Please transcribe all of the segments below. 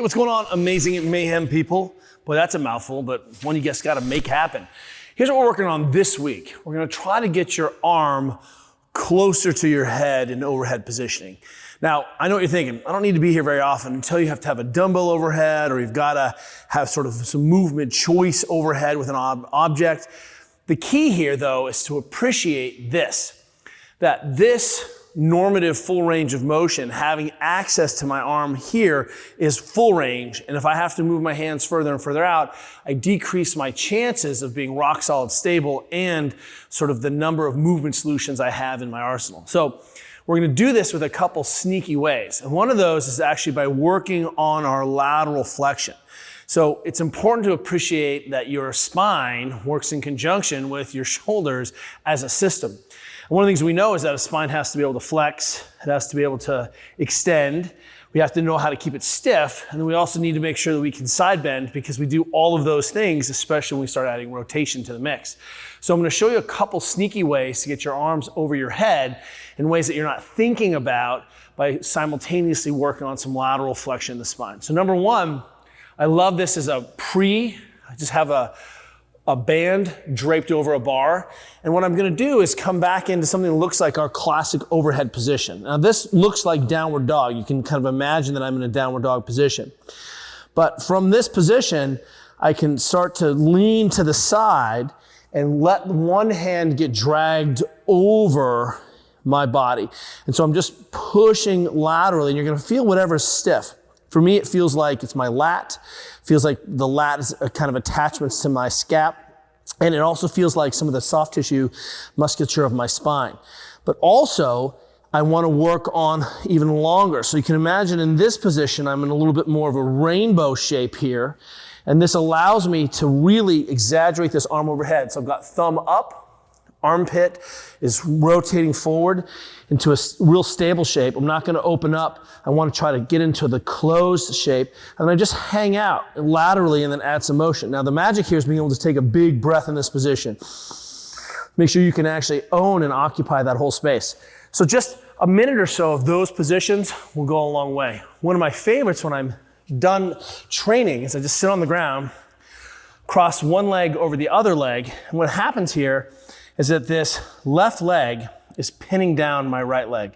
what's going on, amazing mayhem people? Boy, that's a mouthful, but one you just gotta make happen. Here's what we're working on this week. We're gonna try to get your arm closer to your head in overhead positioning. Now, I know what you're thinking. I don't need to be here very often until you have to have a dumbbell overhead or you've gotta have sort of some movement choice overhead with an object. The key here, though, is to appreciate this, that this normative full range of motion, having access to my arm here is full range. And if I have to move my hands further and further out, I decrease my chances of being rock solid stable and sort of the number of movement solutions I have in my arsenal. So we're gonna do this with a couple sneaky ways. And one of those is actually by working on our lateral flexion. So it's important to appreciate that your spine works in conjunction with your shoulders as a system. And one of the things we know is that a spine has to be able to flex, it has to be able to extend, we have to know how to keep it stiff, and then we also need to make sure that we can side bend because we do all of those things, especially when we start adding rotation to the mix. So I'm gonna show you a couple sneaky ways to get your arms over your head in ways that you're not thinking about by simultaneously working on some lateral flexion in the spine. So number one, I love this as I just have a band draped over a bar. And what I'm gonna do is come back into something that looks like our classic overhead position. Now this looks like downward dog. You can kind of imagine that I'm in a downward dog position. But from this position, I can start to lean to the side and let one hand get dragged over my body. And so I'm just pushing laterally and you're gonna feel whatever's stiff. For me, it feels like it's my lat. Feels like the lat is a kind of attachments to my scap. And it also feels like some of the soft tissue musculature of my spine. But also, I want to work on even longer. So you can imagine in this position, I'm in a little bit more of a rainbow shape here. And this allows me to really exaggerate this arm overhead. So I've got thumb up, armpit is rotating forward into a real stable shape. I'm not going to open up. I want to try to get into the closed shape. And I just hang out laterally and then add some motion. Now the magic here is being able to take a big breath in this position. Make sure you can actually own and occupy that whole space. So just a minute or so of those positions will go a long way. One of my favorites when I'm done training is I just sit on the ground, cross one leg over the other leg. And what happens here is that this left leg is pinning down my right leg,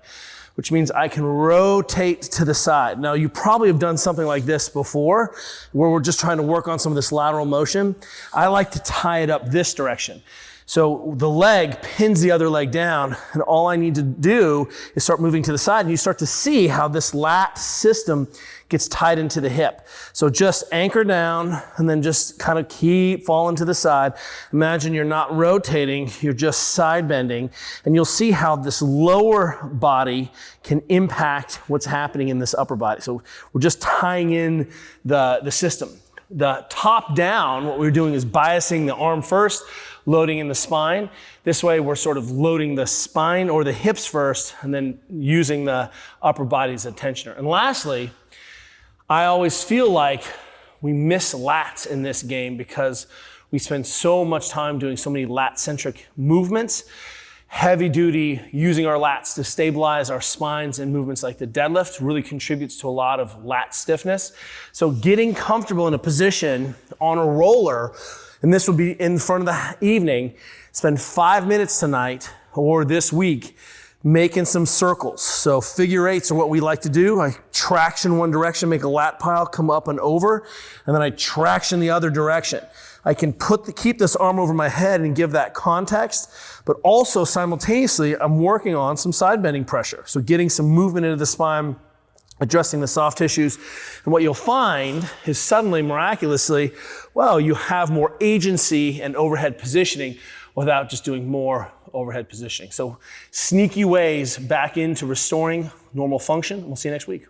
which means I can rotate to the side. Now, you probably have done something like this before, where we're just trying to work on some of this lateral motion. I like to tie it up this direction. So the leg pins the other leg down, and all I need to do is start moving to the side, and you start to see how this lat system gets tied into the hip. So just anchor down, and then just kind of keep falling to the side. Imagine you're not rotating, you're just side bending, and you'll see how this lower body can impact what's happening in this upper body. So we're just tying in the system. The top down, what we're doing is biasing the arm first, loading in the spine. This way we're sort of loading the spine or the hips first and then using the upper body as a tensioner. And lastly, I always feel like we miss lats in this game because we spend so much time doing so many lat-centric movements. Heavy duty, using our lats to stabilize our spines and movements like the deadlift really contributes to a lot of lat stiffness. So getting comfortable in a position on a roller, and this will be in front of the evening, spend 5 minutes tonight or this week making some circles. So figure eights are what we like to do. I traction one direction, make a lat pile, come up and over, and then I traction the other direction. I can keep this arm over my head and give that context, but also simultaneously, I'm working on some side bending pressure. So getting some movement into the spine, addressing the soft tissues. And what you'll find is suddenly, miraculously, well, you have more agency and overhead positioning without just doing more overhead positioning. So sneaky ways back into restoring normal function. We'll see you next week.